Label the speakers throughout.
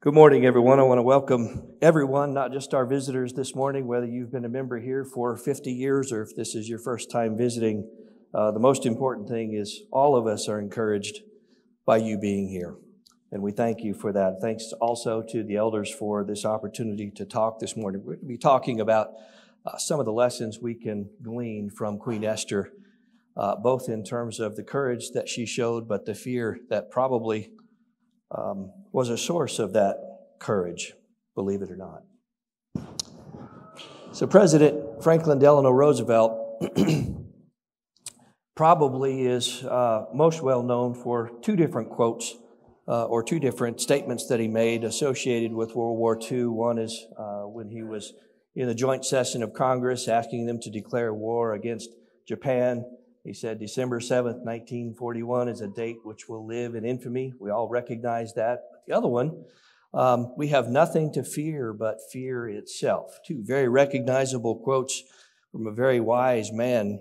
Speaker 1: Good morning, everyone. I want to welcome everyone, not just our visitors this morning, whether you've been a member here for 50 years or if this is your first time visiting. The most important thing is all of us are encouraged by you being here, and we thank you for that. Thanks also to the elders for this opportunity to talk this morning. We're going to be talking about some of the lessons we can glean from Queen Esther, both in terms of the courage that she showed, but the fear that probably was a source of that courage, believe it or not. So President Franklin Delano Roosevelt probably is most well known for two different quotes or two different statements that he made associated with World War II. One is when he was in the joint session of Congress asking them to declare war against Japan. He said, December 7th, 1941 is a date which will live in infamy. We all recognize that. The other one, we have nothing to fear but fear itself. Two very recognizable quotes from a very wise man.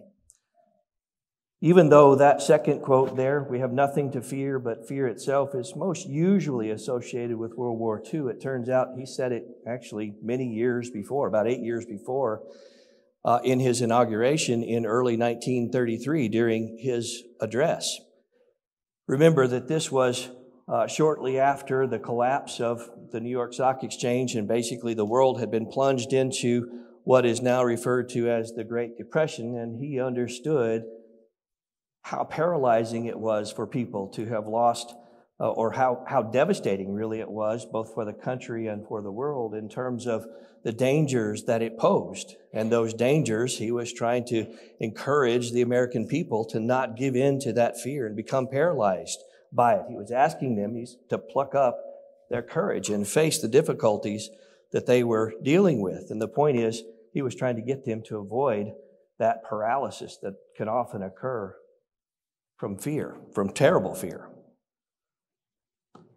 Speaker 1: Even though that second quote there, we have nothing to fear but fear itself, is most usually associated with World War II. It turns out he said it actually many years before, about 8 years before, in his inauguration in early 1933 during his address. Remember that this was shortly after the collapse of the New York Stock Exchange, and basically the world had been plunged into what is now referred to as the Great Depression, and he understood how paralyzing it was for people to have lost, or how devastating really it was, both for the country and for the world in terms of the dangers that it posed. And those dangers, he was trying to encourage the American people to not give in to that fear and become paralyzed by it. He was asking them to pluck up their courage and face the difficulties that they were dealing with. And the point is, he was trying to get them to avoid that paralysis that can often occur from fear, from terrible fear.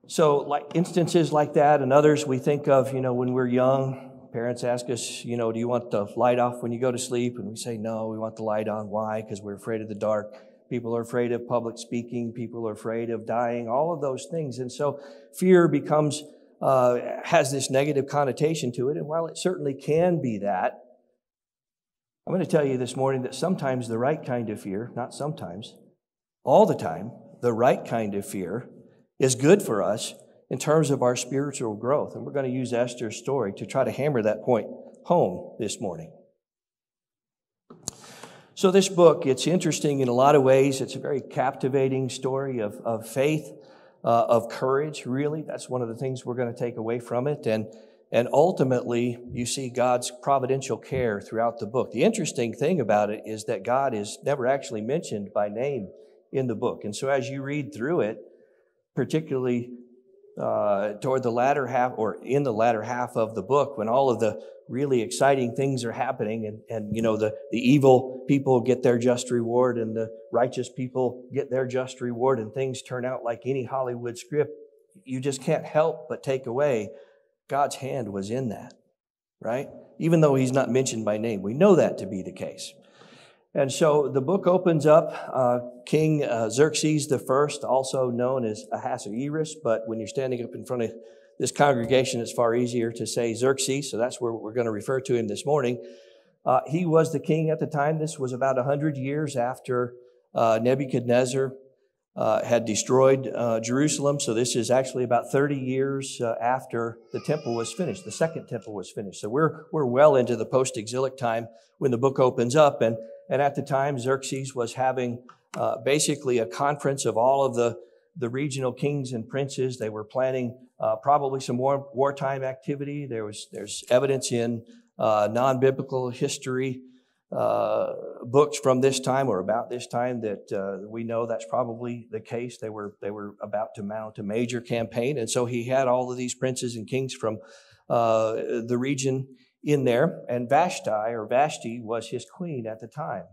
Speaker 1: So like instances like that and others we think of, when we're young, parents ask us, do you want the light off when you go to sleep? And we say, no, we want the light on. Why? Because we're afraid of the dark. People are afraid of public speaking. People are afraid of dying, all of those things. And so fear has this negative connotation to it. And while it certainly can be that, I'm going to tell you this morning that sometimes the right kind of fear, not sometimes, all the time, the right kind of fear is good for us in terms of our spiritual growth. And we're going to use Esther's story to try to hammer that point home this morning. So this book, it's interesting in a lot of ways. It's a very captivating story of faith, of courage, really. That's one of the things we're going to take away from it. And ultimately, you see God's providential care throughout the book. The interesting thing about it is that God is never actually mentioned by name in the book. And so as you read through it, particularly toward the latter half, or in the latter half of the book, when all of the really exciting things are happening and the evil people get their just reward and the righteous people get their just reward and things turn out like any Hollywood script, you just can't help but take away God's hand was in that, right? Even though he's not mentioned by name, we know that to be the case. And so the book opens up, King Xerxes I, also known as Ahasuerus, but when you're standing up in front of this congregation, it's far easier to say Xerxes, so that's where we're going to refer to him this morning. He was the king at the time. This was about 100 years after Nebuchadnezzar had destroyed Jerusalem, so this is actually about 30 years after the temple was finished, the second temple was finished. So we're well into the post-exilic time when the book opens up, and at the time, Xerxes was having basically a conference of all of the regional kings and princes. They were planning probably some more wartime activity. There's evidence in non-biblical history books from this time or about this time that we know that's probably the case. They were about to mount a major campaign, and so he had all of these princes and kings from the region in there, and Vashti was his queen at the time.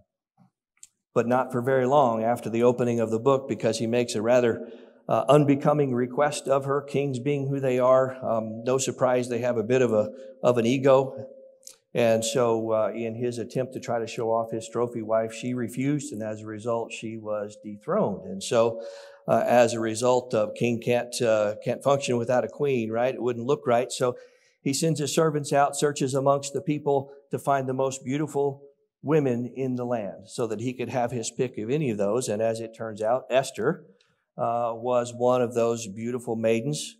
Speaker 1: But not for very long after the opening of the book, because he makes a rather unbecoming request of her, kings being who they are. No surprise they have a bit of an ego. And so in his attempt to try to show off his trophy wife, she refused, and as a result, she was dethroned. And so as a result, king can't function without a queen, right? It wouldn't look right. So he sends his servants out, searches amongst the people to find the most beautiful women in the land so that he could have his pick of any of those. And as it turns out, Esther was one of those beautiful maidens,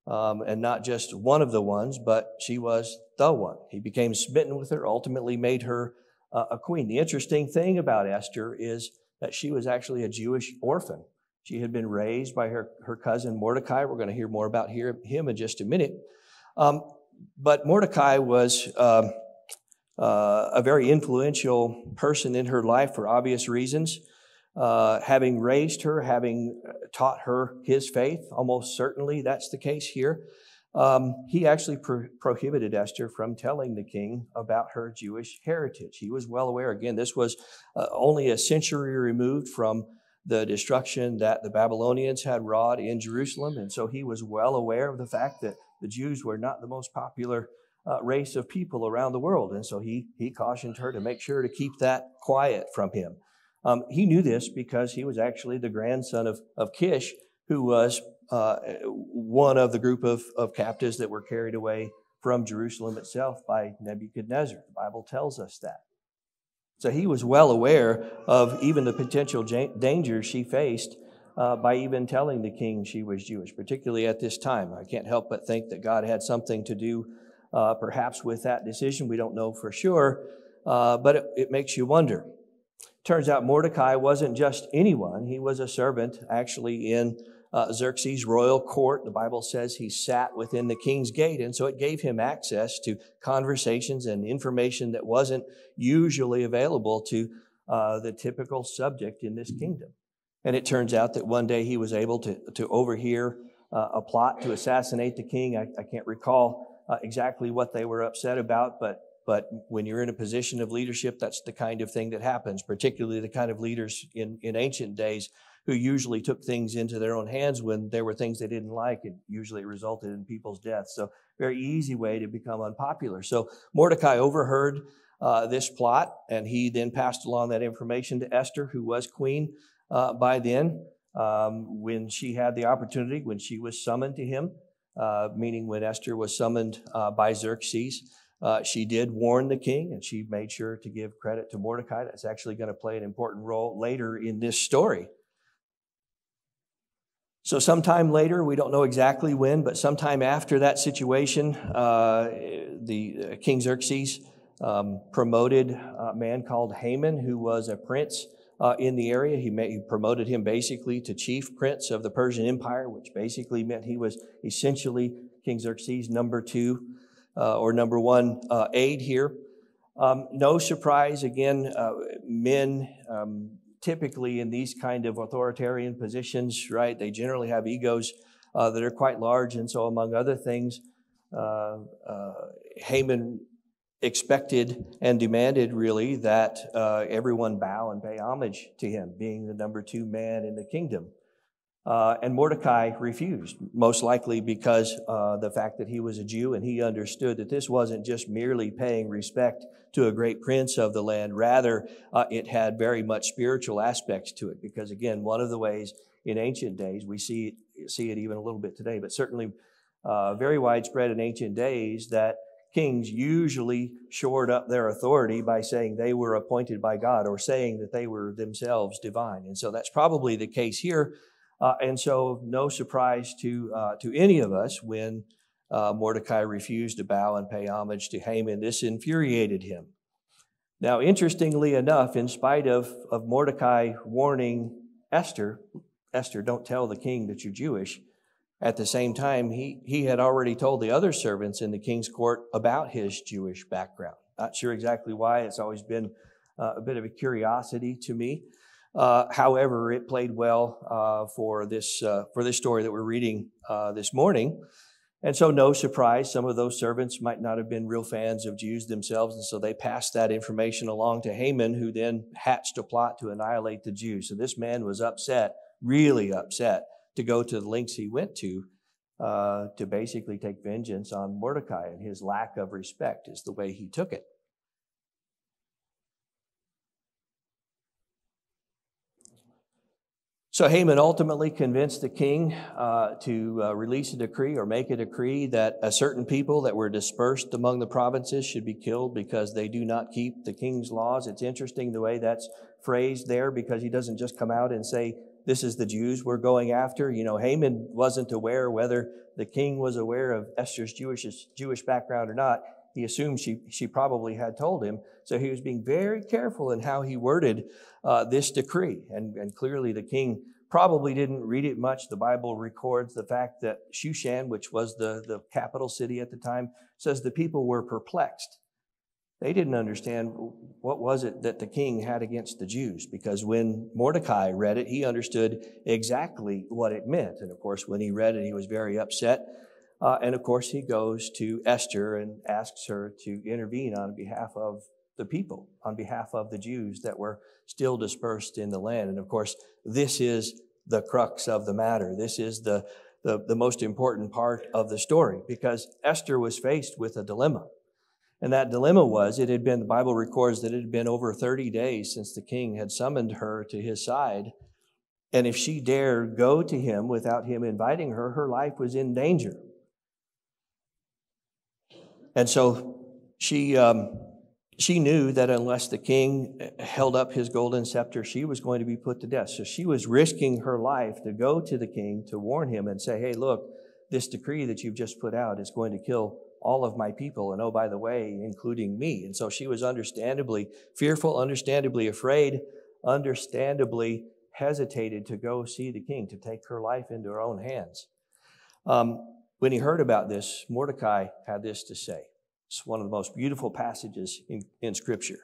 Speaker 1: and not just one of the ones, but she was the one. He became smitten with her, ultimately made her a queen. The interesting thing about Esther is that she was actually a Jewish orphan. She had been raised by her cousin Mordecai. We're going to hear more about him in just a minute. But Mordecai was a very influential person in her life for obvious reasons. Having raised her, having taught her his faith, almost certainly that's the case here. He actually prohibited Esther from telling the king about her Jewish heritage. He was well aware. Again, this was only a century removed from the destruction that the Babylonians had wrought in Jerusalem. And so he was well aware of the fact that the Jews were not the most popular race of people around the world. And so he cautioned her to make sure to keep that quiet from him. He knew this because he was actually the grandson of Kish, who was one of the group of captives that were carried away from Jerusalem itself by Nebuchadnezzar. The Bible tells us that. So he was well aware of even the potential danger she faced by even telling the king she was Jewish, particularly at this time. I can't help but think that God had something to do perhaps with that decision. We don't know for sure, but it makes you wonder. Turns out Mordecai wasn't just anyone. He was a servant actually in Xerxes' royal court. The Bible says he sat within the king's gate, and so it gave him access to conversations and information that wasn't usually available to the typical subject in this kingdom. And it turns out that one day he was able to overhear a plot to assassinate the king. I can't recall exactly what they were upset about, but when you're in a position of leadership, that's the kind of thing that happens, particularly the kind of leaders in ancient days who usually took things into their own hands when there were things they didn't like. It usually resulted in people's deaths. So very easy way to become unpopular. So Mordecai overheard this plot, and he then passed along that information to Esther, who was queen by then. When she had the opportunity, when she was summoned to him, meaning when Esther was summoned by Xerxes, she did warn the king, and she made sure to give credit to Mordecai. That's actually going to play an important role later in this story. So sometime later, we don't know exactly when, but sometime after that situation, the King Xerxes promoted a man called Haman, who was a prince in the area. He promoted him basically to chief prince of the Persian Empire, which basically meant he was essentially King Xerxes' number 2 or number 1 aide here. No surprise, again, men typically in these kind of authoritarian positions, right, they generally have egos that are quite large. And so among other things, Haman expected and demanded really that everyone bow and pay homage to him, being the number 2 man in the kingdom. And Mordecai refused, most likely because the fact that he was a Jew, and he understood that this wasn't just merely paying respect to a great prince of the land. Rather, it had very much spiritual aspects to it. Because again, one of the ways in ancient days, we see it even a little bit today, but certainly very widespread in ancient days, that kings usually shored up their authority by saying they were appointed by God, or saying that they were themselves divine. And so that's probably the case here. And so no surprise to any of us when Mordecai refused to bow and pay homage to Haman. This infuriated him. Now, interestingly enough, in spite of Mordecai warning Esther, don't tell the king that you're Jewish, at the same time, he had already told the other servants in the king's court about his Jewish background. Not sure exactly why. It's always been a bit of a curiosity to me. However, it played well for this story that we're reading this morning. And so no surprise, some of those servants might not have been real fans of Jews themselves, and so they passed that information along to Haman, who then hatched a plot to annihilate the Jews. So this man was upset, really upset, to go to the lengths he went to basically take vengeance on Mordecai, and his lack of respect is the way he took it. So Haman ultimately convinced the king to release a decree or make a decree that a certain people that were dispersed among the provinces should be killed because they do not keep the king's laws. It's interesting the way that's phrased there, because he doesn't just come out and say, this is the Jews we're going after. You know, Haman wasn't aware whether the king was aware of Esther's Jewish background or not. He assumed she probably had told him. So he was being very careful in how he worded this decree. And clearly the king probably didn't read it much. The Bible records the fact that Shushan, which was the capital city at the time, says the people were perplexed. They didn't understand what was it that the king had against the Jews, because when Mordecai read it, he understood exactly what it meant. And of course, when he read it, he was very upset. And of course, he goes to Esther and asks her to intervene on behalf of the people, on behalf of the Jews that were still dispersed in the land. And of course, this is the crux of the matter. This is the most important part of the story, because Esther was faced with a dilemma. And that dilemma was, the Bible records that it had been over 30 days since the king had summoned her to his side. And if she dared go to him without him inviting her, her life was in danger. And so she knew that unless the king held up his golden scepter, she was going to be put to death. So she was risking her life to go to the king to warn him and say, hey, look, this decree that you've just put out is going to kill all of my people, and oh, by the way, including me. And so she was understandably fearful, understandably afraid, understandably hesitated to go see the king, to take her life into her own hands. When he heard about this, Mordecai had this to say. It's one of the most beautiful passages in Scripture.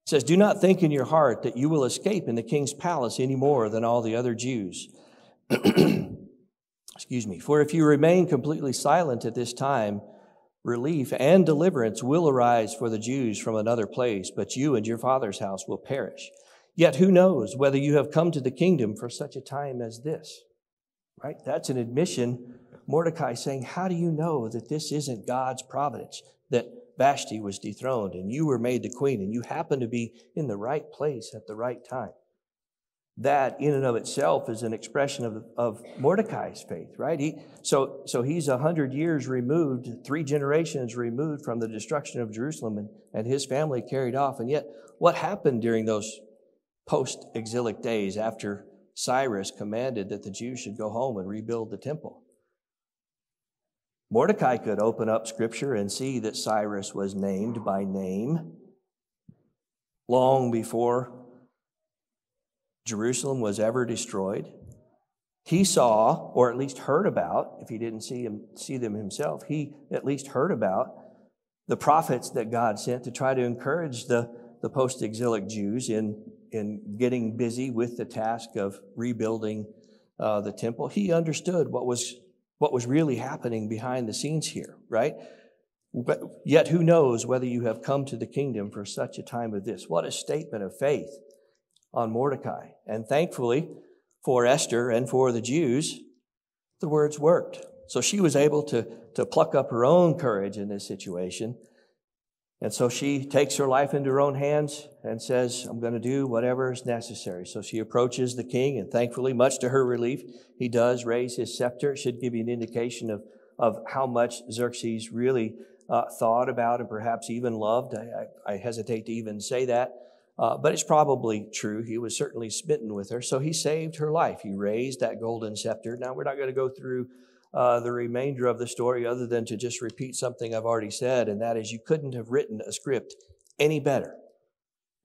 Speaker 1: It says, do not think in your heart that you will escape in the king's palace any more than all the other Jews. Excuse me. For if you remain completely silent at this time, relief and deliverance will arise for the Jews from another place, but you and your father's house will perish. Yet who knows whether you have come to the kingdom for such a time as this? Right? That's an admission. Mordecai saying, how do you know that this isn't God's providence, that Vashti was dethroned and you were made the queen and you happen to be in the right place at the right time? That in and of itself is an expression of Mordecai's faith, right? So he's 100 years removed, 3 generations removed from the destruction of Jerusalem, and his family carried off. And yet, what happened during those post-exilic days after Cyrus commanded that the Jews should go home and rebuild the temple? Mordecai could open up Scripture and see that Cyrus was named by name long before Jerusalem was ever destroyed. He saw, or at least heard about, if he didn't see them himself, he at least heard about the prophets that God sent to try to encourage the post-exilic Jews in getting busy with the task of rebuilding the temple. He understood what was really happening behind the scenes here, right? But yet who knows whether you have come to the kingdom for such a time as this? What a statement of faith on Mordecai. And thankfully for Esther and for the Jews, the words worked. So she was able to pluck up her own courage in this situation. And so she takes her life into her own hands and says, I'm going to do whatever is necessary. So she approaches the king, and thankfully, much to her relief, he does raise his scepter. It should give you an indication of how much Xerxes really thought about and perhaps even loved. I hesitate to even say that. But it's probably true. He was certainly smitten with her. So he saved her life. He raised that golden scepter. Now, we're not going to go through the remainder of the story other than to just repeat something I've already said, and that is you couldn't have written a script any better,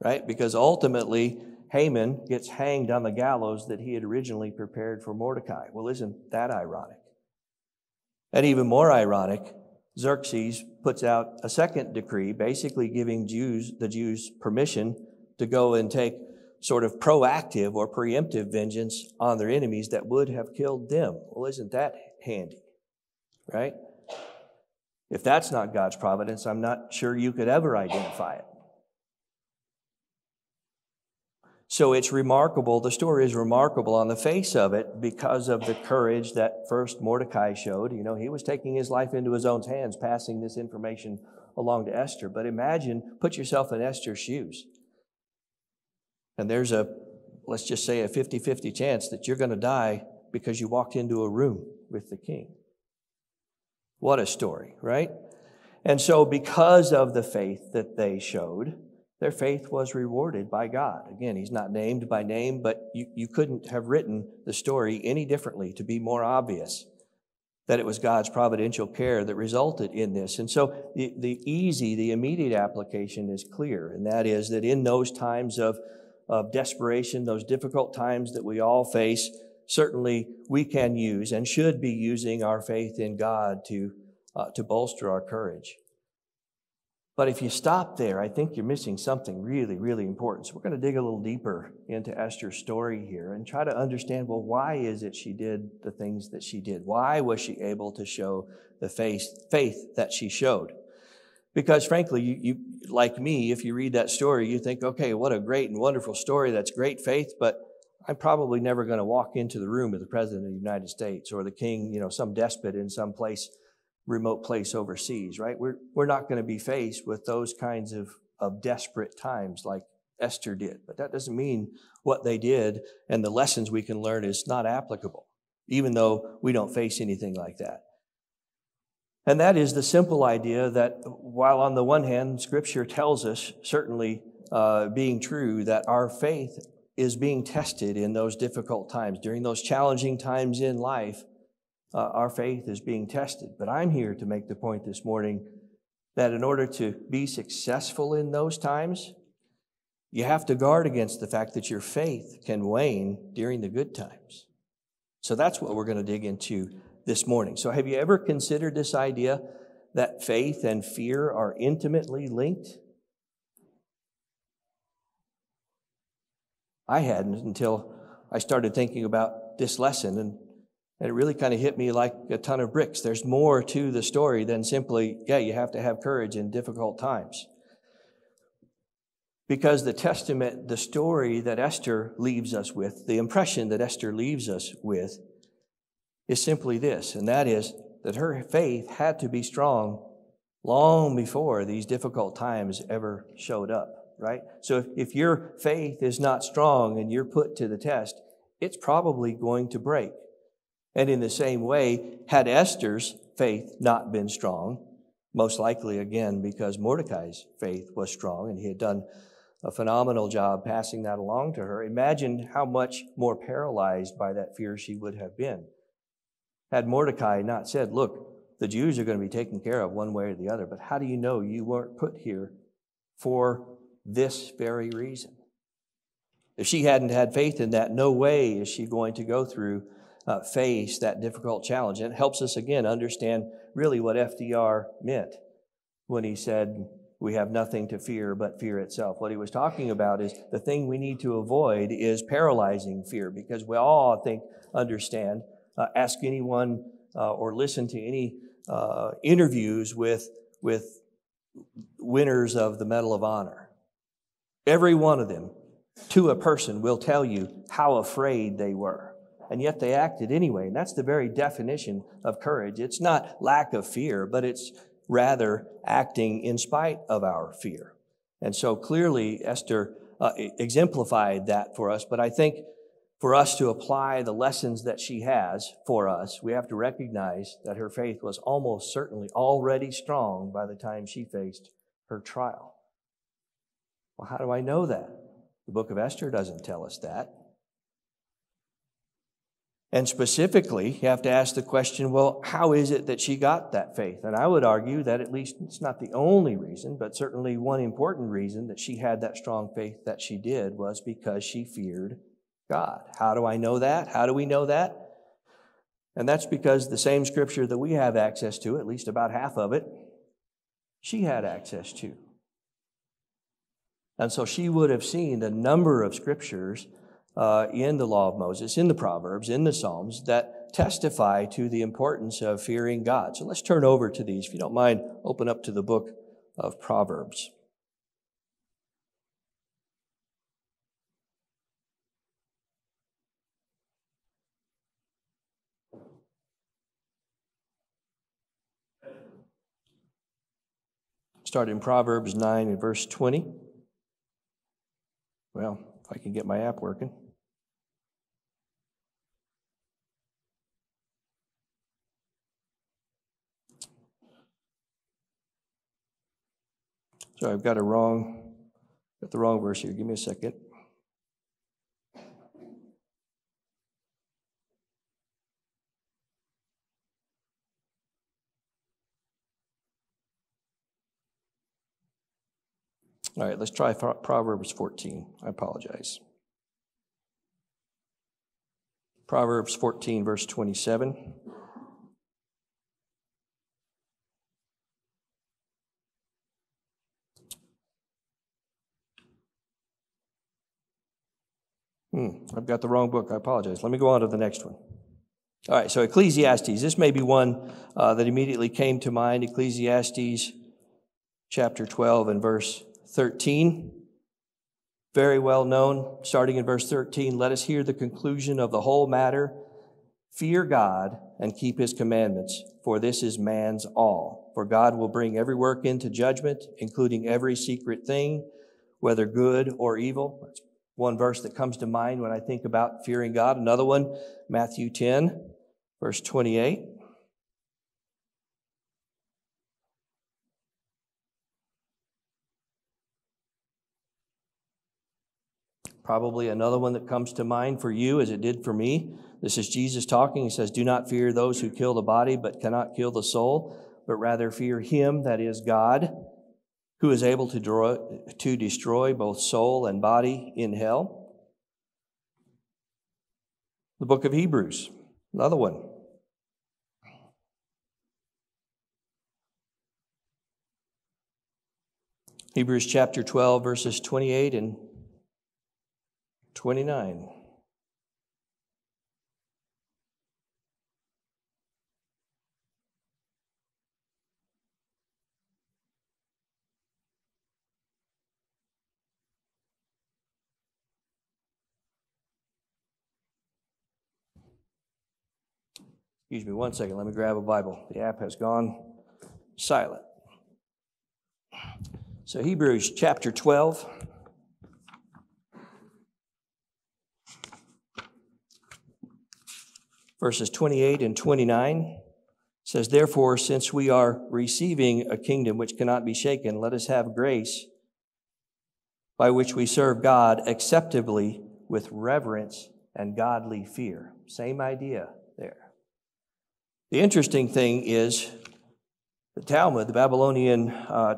Speaker 1: right? Because ultimately, Haman gets hanged on the gallows that he had originally prepared for Mordecai. Well, isn't that ironic? And even more ironic, Xerxes puts out a second decree, basically giving the Jews permission to go and take sort of proactive or preemptive vengeance on their enemies that would have killed them. Well, isn't that handy, right? If that's not God's providence, I'm not sure you could ever identify it. So it's remarkable. The story is remarkable on the face of it because of the courage that first Mordecai showed. You know, he was taking his life into his own hands, passing this information along to Esther. But imagine, put yourself in Esther's shoes. And there's a let's just say a 50-50 chance that you're going to die because you walked into a room with the king. What a story, right? And so because of the faith that they showed, their faith was rewarded by God. Again, he's not named by name, but you couldn't have written the story any differently to be more obvious that it was God's providential care that resulted in this. And so the immediate application is clear, and that is that in those times of desperation, those difficult times that we all face, certainly we can use and should be using our faith in God to bolster our courage. But if you stop there, I think you're missing something really, really important. So we're going to dig a little deeper into Esther's story here and try to understand, well, why is it she did the things that she did? Why was she able to show the faith that she showed? Because frankly, you like me, if you read that story, you think, okay, what a great and wonderful story. That's great faith, but I'm probably never going to walk into the room of the President of the United States or the king, some despot in some remote place overseas, right? We're not going to be faced with those kinds of desperate times like Esther did. But that doesn't mean what they did and the lessons we can learn is not applicable, even though we don't face anything like that. And that is the simple idea that while on the one hand, Scripture tells us, certainly being true, that our faith is being tested in those difficult times, during those challenging times in life, our faith is being tested. But I'm here to make the point this morning that in order to be successful in those times, you have to guard against the fact that your faith can wane during the good times. So that's what we're going to dig into this morning. So have you ever considered this idea that faith and fear are intimately linked? I hadn't until I started thinking about this lesson, and it really kind of hit me like a ton of bricks. There's more to the story than simply, you have to have courage in difficult times. Because the story that Esther leaves us with, the impression that Esther leaves us with, is simply this, and that is that her faith had to be strong long before these difficult times ever showed up, right? So if your faith is not strong and you're put to the test, it's probably going to break. And in the same way, had Esther's faith not been strong, most likely, again, because Mordecai's faith was strong and he had done a phenomenal job passing that along to her, imagine how much more paralyzed by that fear she would have been. Had Mordecai not said, look, the Jews are going to be taken care of one way or the other, but how do you know you weren't put here for this very reason? If she hadn't had faith in that, no way is she going to go through face that difficult challenge. And it helps us, again, understand really what FDR meant when he said, we have nothing to fear but fear itself. What he was talking about is the thing we need to avoid is paralyzing fear, because we all, I think, understand, ask anyone or listen to any interviews with winners of the Medal of Honor. Every one of them, to a person, will tell you how afraid they were. And yet they acted anyway. And that's the very definition of courage. It's not lack of fear, but it's rather acting in spite of our fear. And so clearly Esther exemplified that for us. But I think for us to apply the lessons that she has for us, we have to recognize that her faith was almost certainly already strong by the time she faced her trial. Well, how do I know that? The book of Esther doesn't tell us that. And specifically, you have to ask the question, well, how is it that she got that faith? And I would argue that at least it's not the only reason, but certainly one important reason that she had that strong faith that she did was because she feared God. How do I know that? How do we know that? And that's because the same scripture that we have access to, at least about half of it, she had access to. And so she would have seen a number of scriptures in the law of Moses, in the Proverbs, in the Psalms, that testify to the importance of fearing God. So let's turn over to these. If you don't mind, open up to the book of Proverbs. Start in Proverbs 9 and verse 20. Well, if I can get my app working. Sorry, I've got the wrong verse here. Give me a second. All right, let's try Proverbs 14. I apologize. Proverbs 14, verse 27. I've got the wrong book. I apologize. Let me go on to the next one. All right, so Ecclesiastes. This may be one that immediately came to mind. Ecclesiastes chapter 12 and verse 13. Very well known. Starting in verse 13, let us hear the conclusion of the whole matter. Fear God and keep his commandments, for this is man's all. For God will bring every work into judgment, including every secret thing, whether good or evil. That's one verse that comes to mind when I think about fearing God. Another one, Matthew 10, verse 28. Probably another one that comes to mind for you as it did for me. This is Jesus talking. He says, do not fear those who kill the body but cannot kill the soul, but rather fear him, that is God, who is able to destroy both soul and body in hell. The book of Hebrews, another one. Hebrews chapter 12, verses 28 and 29. Excuse me one second. Let me grab a Bible. The app has gone silent. So Hebrews chapter 12. Verses 28 and 29 says, therefore, since we are receiving a kingdom which cannot be shaken, let us have grace by which we serve God acceptably with reverence and godly fear. Same idea there. The interesting thing is the Talmud, the Babylonian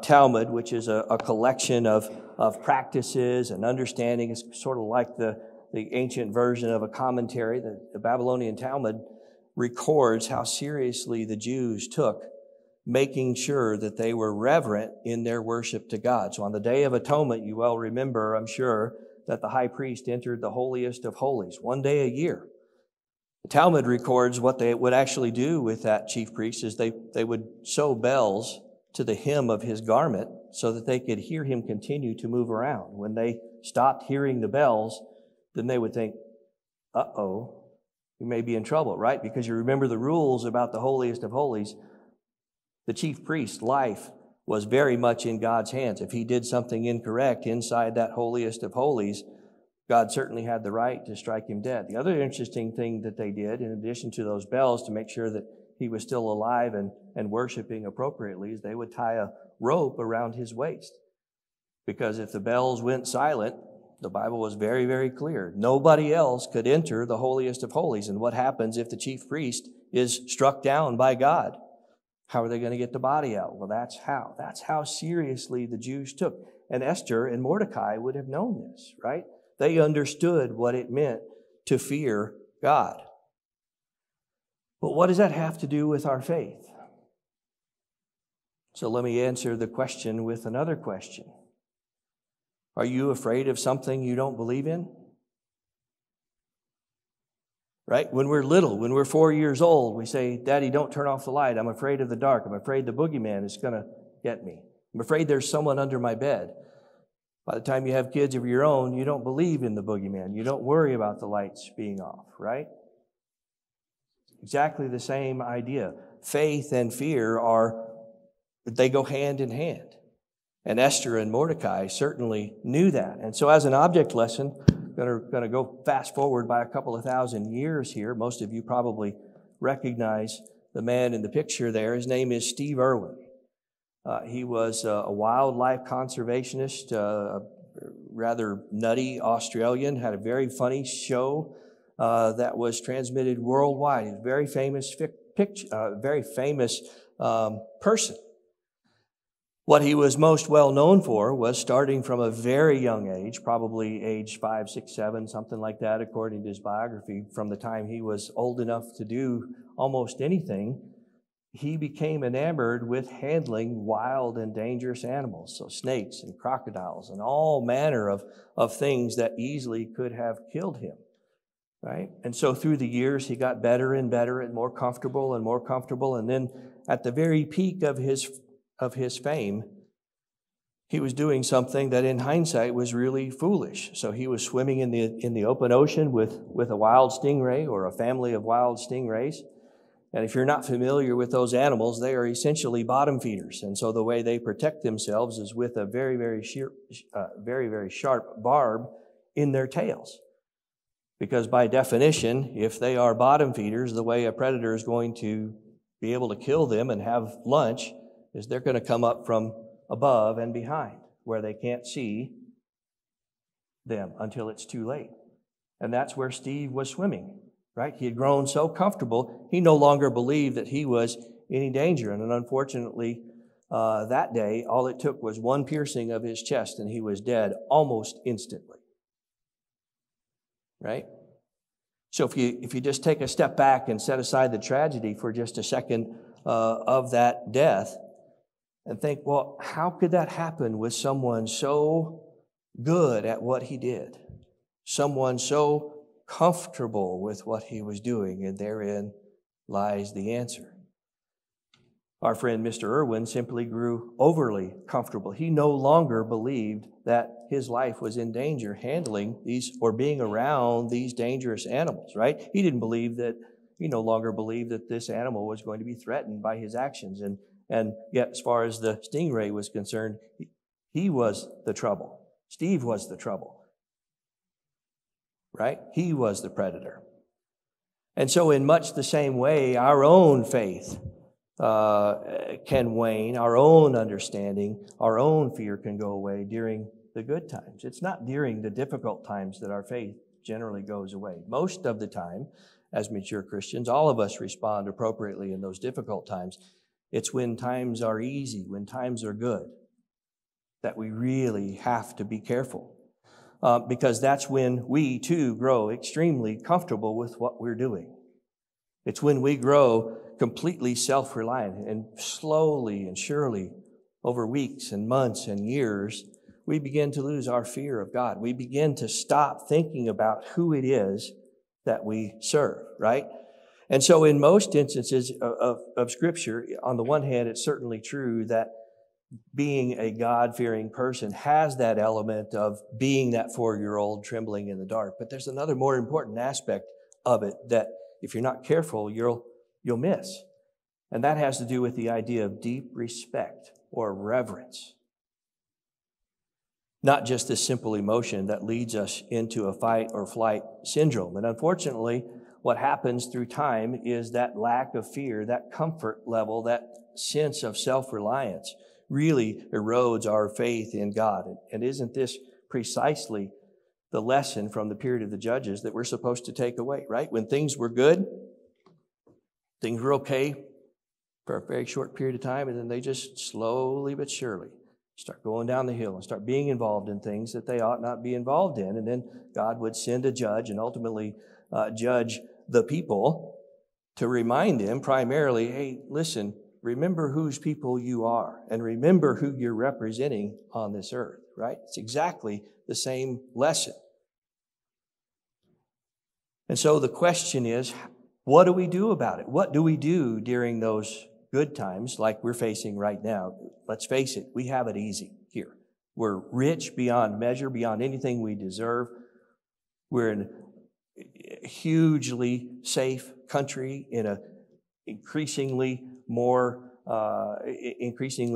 Speaker 1: Talmud, which is a collection of practices and understanding. It's sort of like the ancient version of a commentary. The Babylonian Talmud records how seriously the Jews took making sure that they were reverent in their worship to God. So on the Day of Atonement, you well remember, I'm sure, that the high priest entered the holiest of holies one day a year. The Talmud records what they would actually do with that chief priest is they would sew bells to the hem of his garment so that they could hear him continue to move around. When they stopped hearing the bells, then they would think, uh-oh, you may be in trouble, right? Because you remember the rules about the holiest of holies. The chief priest's life was very much in God's hands. If he did something incorrect inside that holiest of holies, God certainly had the right to strike him dead. The other interesting thing that they did, in addition to those bells to make sure that he was still alive and worshiping appropriately, is they would tie a rope around his waist. Because if the bells went silent, the Bible was very, very clear. Nobody else could enter the holiest of holies. And what happens if the chief priest is struck down by God? How are they going to get the body out? Well, that's how. That's how seriously the Jews took. And Esther and Mordecai would have known this, right? They understood what it meant to fear God. But what does that have to do with our faith? So let me answer the question with another question. Are you afraid of something you don't believe in? Right? When we're little, when we're 4 years old, we say, Daddy, don't turn off the light. I'm afraid of the dark. I'm afraid the boogeyman is going to get me. I'm afraid there's someone under my bed. By the time you have kids of your own, you don't believe in the boogeyman. You don't worry about the lights being off, right? Exactly the same idea. Faith and fear they go hand in hand. And Esther and Mordecai certainly knew that. And so as an object lesson, going to go fast forward by a couple of thousand years here. Most of you probably recognize the man in the picture there. His name is Steve Irwin. He was a wildlife conservationist, rather nutty Australian, had a very funny show that was transmitted worldwide. He's a very famous person. What he was most well known for was starting from a very young age, probably age 5, 6, 7, something like that, according to his biography, from the time he was old enough to do almost anything, he became enamored with handling wild and dangerous animals, so snakes and crocodiles and all manner of things that easily could have killed him, right? And so through the years, he got better and better and more comfortable, and then at the very peak of his fame, he was doing something that in hindsight was really foolish. So he was swimming in the open ocean with a wild stingray or a family of wild stingrays. And if you're not familiar with those animals, they are essentially bottom feeders. And so the way they protect themselves is with a very, very sharp barb in their tails. Because by definition, if they are bottom feeders, the way a predator is going to be able to kill them and have lunch is they're going to come up from above and behind where they can't see them until it's too late. And that's where Steve was swimming. Right? He had grown so comfortable, he no longer believed that he was in any danger. And unfortunately, that day, all it took was one piercing of his chest and he was dead almost instantly. Right? So if you just take a step back and set aside the tragedy for just a second of that death and think, well, how could that happen with someone so good at what he did? Someone so comfortable with what he was doing, and therein lies the answer. Our friend Mr. Irwin simply grew overly comfortable. He no longer believed that his life was in danger handling these or being around these dangerous animals, right? He no longer believed that this animal was going to be threatened by his actions. And yet, as far as the stingray was concerned, he was the trouble. Steve was the trouble. Right? He was the predator. And so in much the same way, our own faith can wane, our own understanding, our own fear can go away during the good times. It's not during the difficult times that our faith generally goes away. Most of the time, as mature Christians, all of us respond appropriately in those difficult times. It's when times are easy, when times are good, that we really have to be careful. Because that's when we, too, grow extremely comfortable with what we're doing. It's when we grow completely self-reliant, and slowly and surely, over weeks and months and years, we begin to lose our fear of God. We begin to stop thinking about who it is that we serve, right? And so in most instances of Scripture, on the one hand, it's certainly true that being a God-fearing person has that element of being that 4-year-old trembling in the dark. But there's another more important aspect of it that if you're not careful, you'll miss. And that has to do with the idea of deep respect or reverence. Not just this simple emotion that leads us into a fight or flight syndrome. And unfortunately, what happens through time is that lack of fear, that comfort level, that sense of self-reliance really erodes our faith in God. And isn't this precisely the lesson from the period of the Judges that we're supposed to take away, right? When things were good, things were okay for a very short period of time, and then they just slowly but surely start going down the hill and start being involved in things that they ought not be involved in. And then God would send a judge and ultimately judge the people to remind them primarily, hey, listen, remember whose people you are and remember who you're representing on this earth, right? It's exactly the same lesson. And so the question is, what do we do about it? What do we do during those good times like we're facing right now? Let's face it, we have it easy here. We're rich beyond measure, beyond anything we deserve. We're in a hugely safe country in a increasingly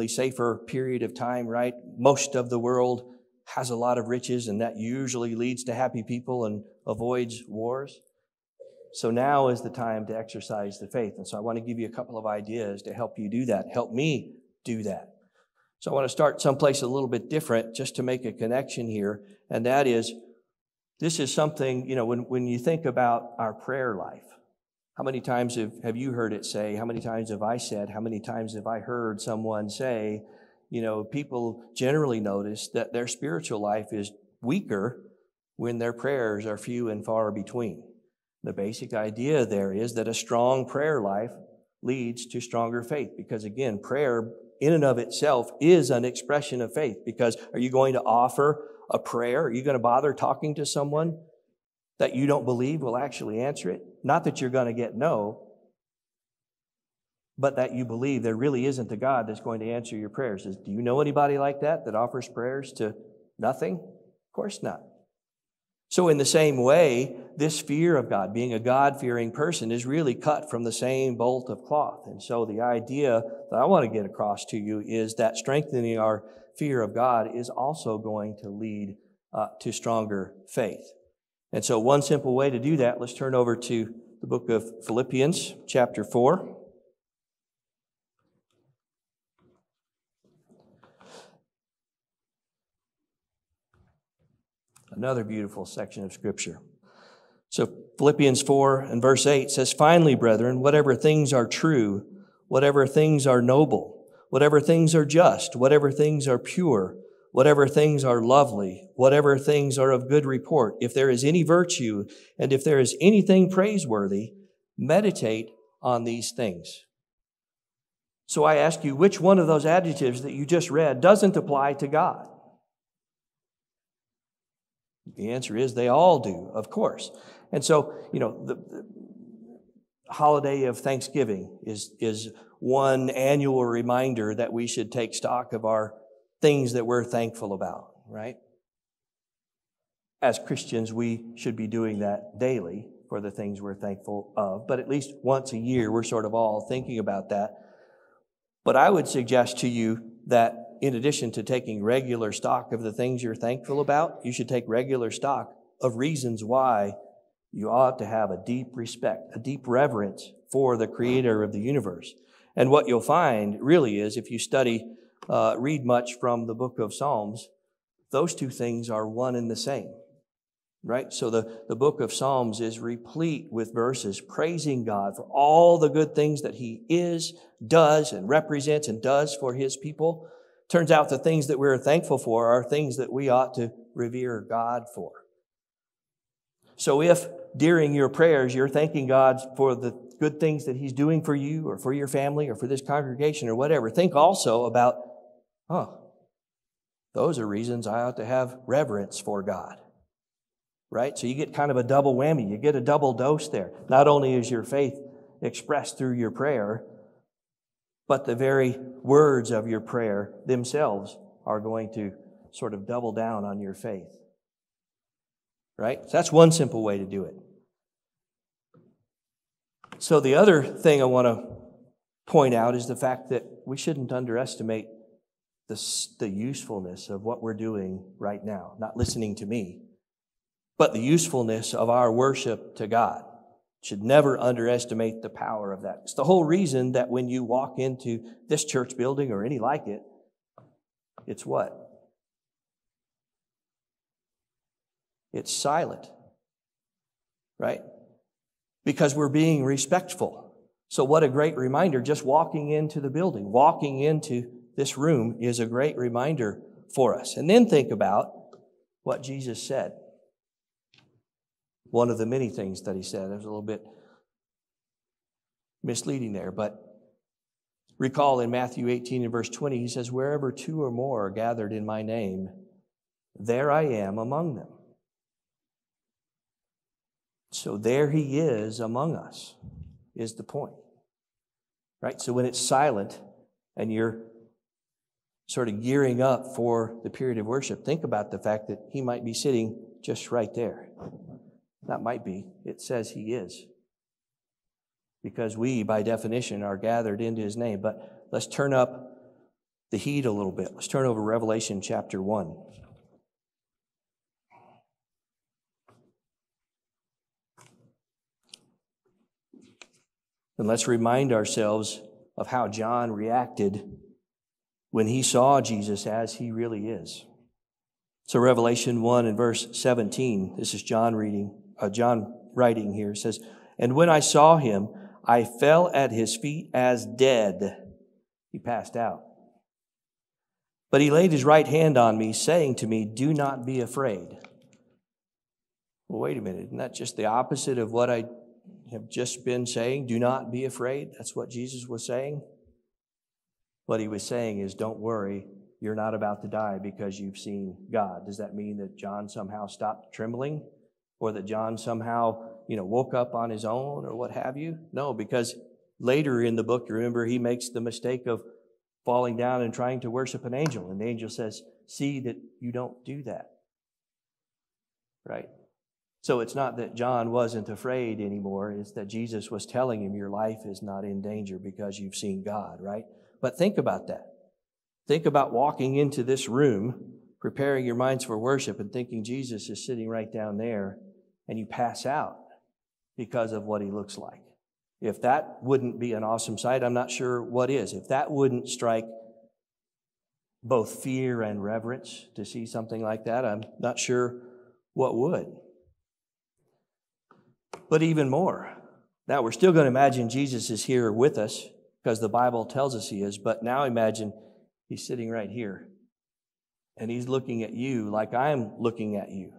Speaker 1: safer period of time, right? Most of the world has a lot of riches, and that usually leads to happy people and avoids wars. So now is the time to exercise the faith. And so I want to give you a couple of ideas to help you do that, help me do that. So I want to start someplace a little bit different just to make a connection here, and that is, this is something, when you think about our prayer life, how many times have you heard it say, how many times have I said, how many times have I heard someone say, people generally notice that their spiritual life is weaker when their prayers are few and far between. The basic idea there is that a strong prayer life leads to stronger faith, because again, prayer in and of itself is an expression of faith. Because are you going to offer a prayer? Are you going to bother talking to someone that you don't believe will actually answer it? Not that you're going to get no, but that you believe there really isn't a God that's going to answer your prayers. Do you know anybody like that offers prayers to nothing? Of course not. So in the same way, this fear of God, being a God-fearing person, is really cut from the same bolt of cloth. And so the idea that I want to get across to you is that strengthening our fear of God is also going to lead to stronger faith. And so one simple way to do that, let's turn over to the book of Philippians, chapter 4. Another beautiful section of Scripture. So Philippians 4 and verse 8 says, "Finally, brethren, whatever things are true, whatever things are noble, whatever things are just, whatever things are pure, whatever things are lovely, whatever things are of good report, if there is any virtue, and if there is anything praiseworthy, meditate on these things." So I ask you, which one of those adjectives that you just read doesn't apply to God? The answer is they all do, of course. And so, the holiday of Thanksgiving is one annual reminder that we should take stock of our things that we're thankful about, right? As Christians, we should be doing that daily for the things we're thankful of, but at least once a year, we're sort of all thinking about that. But I would suggest to you that in addition to taking regular stock of the things you're thankful about, you should take regular stock of reasons why you ought to have a deep respect, a deep reverence for the Creator of the universe. And what you'll find really is, if you read much from the book of Psalms, those two things are one and the same, right? So the book of Psalms is replete with verses praising God for all the good things that He is, does, and represents and does for His people. Turns out the things that we're thankful for are things that we ought to revere God for. So if during your prayers you're thanking God for the good things that He's doing for you or for your family or for this congregation or whatever, think also about, those are reasons I ought to have reverence for God. Right? So you get kind of a double whammy. You get a double dose there. Not only is your faith expressed through your prayer, but the very words of your prayer themselves are going to sort of double down on your faith. Right? So that's one simple way to do it. So the other thing I want to point out is the fact that we shouldn't underestimate the usefulness of what we're doing right now. Not listening to me, but the usefulness of our worship to God. Should never underestimate the power of that. It's the whole reason that when you walk into this church building or any like it, it's what? It's silent, right? Because we're being respectful. So what a great reminder, just walking into the building, walking into this room is a great reminder for us. And then think about what Jesus said. One of the many things that He said. It was a little bit misleading there, but recall in Matthew 18 and verse 20, He says, "Wherever two or more are gathered in my name, there I am among them." So there He is among us, is the point. Right? So when it's silent and you're sort of gearing up for the period of worship, think about the fact that He might be sitting just right there. That might be. It says He is. Because we, by definition, are gathered into His name. But let's turn up the heat a little bit. Let's turn over Revelation chapter 1. And let's remind ourselves of how John reacted when he saw Jesus as he really is. So Revelation 1 and verse 17, this is John writing here, says, "And when I saw him, I fell at his feet as dead." He passed out. "But he laid his right hand on me, saying to me, 'Do not be afraid.'" Well, wait a minute. Isn't that just the opposite of what I have just been saying? Do not be afraid. That's what Jesus was saying. What he was saying is, don't worry. You're not about to die because you've seen God. Does that mean that John somehow stopped trembling? Or that John somehow, woke up on his own or what have you? No, because later in the book, you remember, he makes the mistake of falling down and trying to worship an angel. And the angel says, "See that you don't do that." Right? So it's not that John wasn't afraid anymore. It's that Jesus was telling him, your life is not in danger because you've seen God, right? But think about that. Think about walking into this room, preparing your minds for worship and thinking Jesus is sitting right down there, and you pass out because of what he looks like. If that wouldn't be an awesome sight, I'm not sure what is. If that wouldn't strike both fear and reverence to see something like that, I'm not sure what would. But even more, now we're still going to imagine Jesus is here with us because the Bible tells us he is, but now imagine he's sitting right here and he's looking at you like I'm looking at you.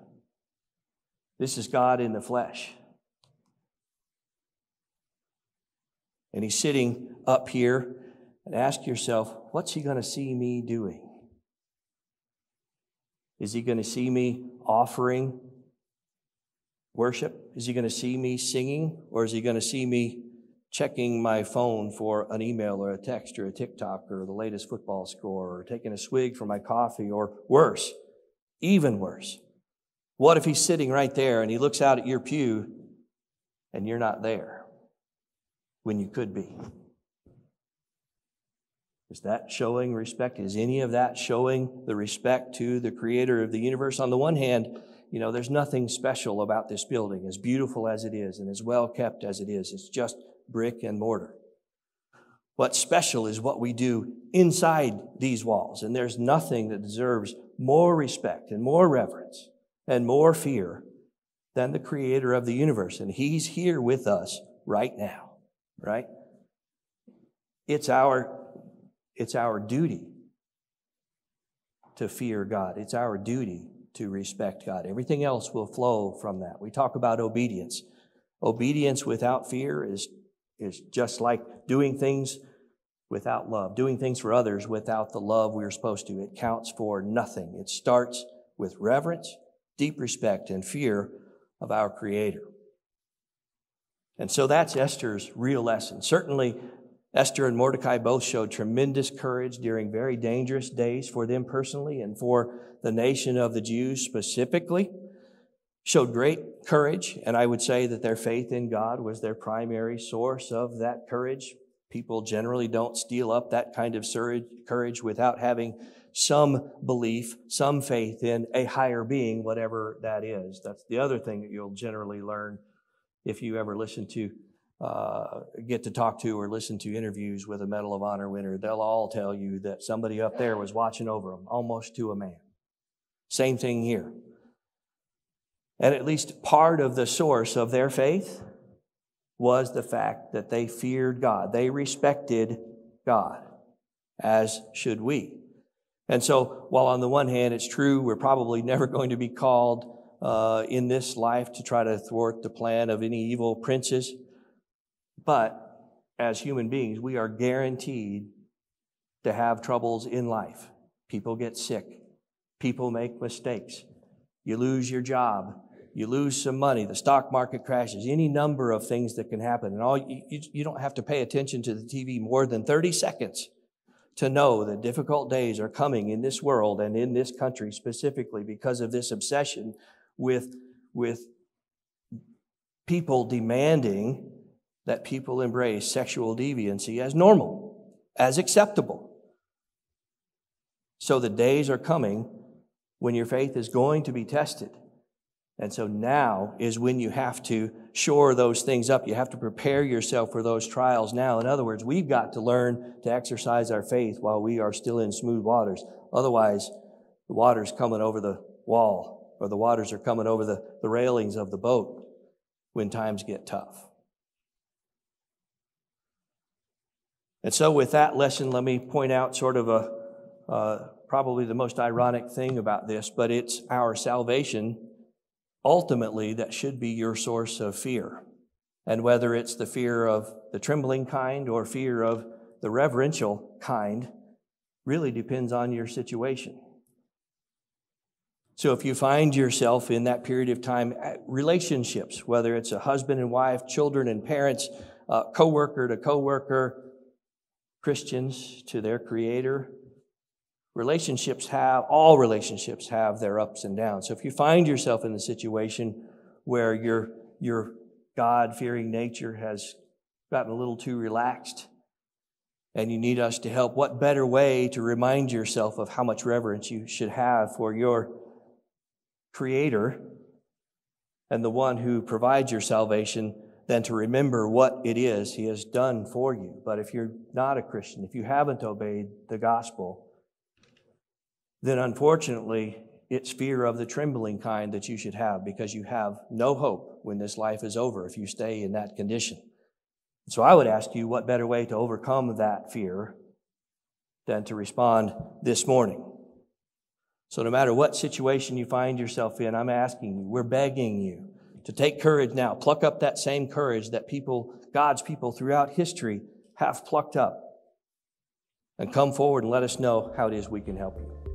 Speaker 1: This is God in the flesh. And he's sitting up here, and ask yourself, what's he going to see me doing? Is he going to see me offering worship? Is he going to see me singing? Or is he going to see me checking my phone for an email or a text or a TikTok or the latest football score or taking a swig from my coffee, or worse, even worse? What if he's sitting right there and he looks out at your pew and you're not there when you could be? Is that showing respect? Is any of that showing the respect to the creator of the universe? On the one hand, there's nothing special about this building, as beautiful as it is and as well kept as it is. It's just brick and mortar. What's special is what we do inside these walls, and there's nothing that deserves more respect and more reverence and more fear than the creator of the universe. And he's here with us right now, right? It's our duty to fear God. It's our duty to respect God. Everything else will flow from that. We talk about obedience. Obedience without fear is just like doing things without love, doing things for others without the love we're supposed to. It counts for nothing. It starts with reverence, deep respect, and fear of our Creator. And so that's Esther's real lesson. Certainly, Esther and Mordecai both showed tremendous courage during very dangerous days for them personally and for the nation of the Jews specifically. Showed great courage, and I would say that their faith in God was their primary source of that courage. People generally don't steal up that kind of courage without having some belief, some faith in a higher being, whatever that is. That's the other thing that you'll generally learn if you ever get to talk to or listen to interviews with a Medal of Honor winner. They'll all tell you that somebody up there was watching over them, almost to a man. Same thing here. And at least part of the source of their faith was the fact that they feared God. They respected God, as should we. And so, while on the one hand, it's true we're probably never going to be called in this life to try to thwart the plan of any evil princes, but as human beings, we are guaranteed to have troubles in life. People get sick. People make mistakes. You lose your job. You lose some money. The stock market crashes. Any number of things that can happen. And you don't have to pay attention to the TV more than 30 seconds to know that difficult days are coming in this world and in this country specifically because of this obsession with people demanding that people embrace sexual deviancy as normal, as acceptable. So the days are coming when your faith is going to be tested. And so now is when you have to shore those things up. You have to prepare yourself for those trials now. In other words, we've got to learn to exercise our faith while we are still in smooth waters. Otherwise, the water's coming over the wall, or the waters are coming over the railings of the boat when times get tough. And so with that lesson, let me point out sort of probably the most ironic thing about this, but it's our salvation ultimately that should be your source of fear. And whether it's the fear of the trembling kind or fear of the reverential kind really depends on your situation. So if you find yourself in that period of time, relationships, whether it's a husband and wife, children and parents, coworker to coworker, Christians to their Creator, all relationships have their ups and downs. So if you find yourself in the situation where your God-fearing nature has gotten a little too relaxed and you need us to help, what better way to remind yourself of how much reverence you should have for your Creator and the one who provides your salvation than to remember what it is He has done for you. But if you're not a Christian, if you haven't obeyed the gospel, then unfortunately, it's fear of the trembling kind that you should have, because you have no hope when this life is over if you stay in that condition. So I would ask you, what better way to overcome that fear than to respond this morning? So no matter what situation you find yourself in, I'm asking you, we're begging you to take courage now. Pluck up that same courage that God's people throughout history have plucked up. And come forward and let us know how it is we can help you.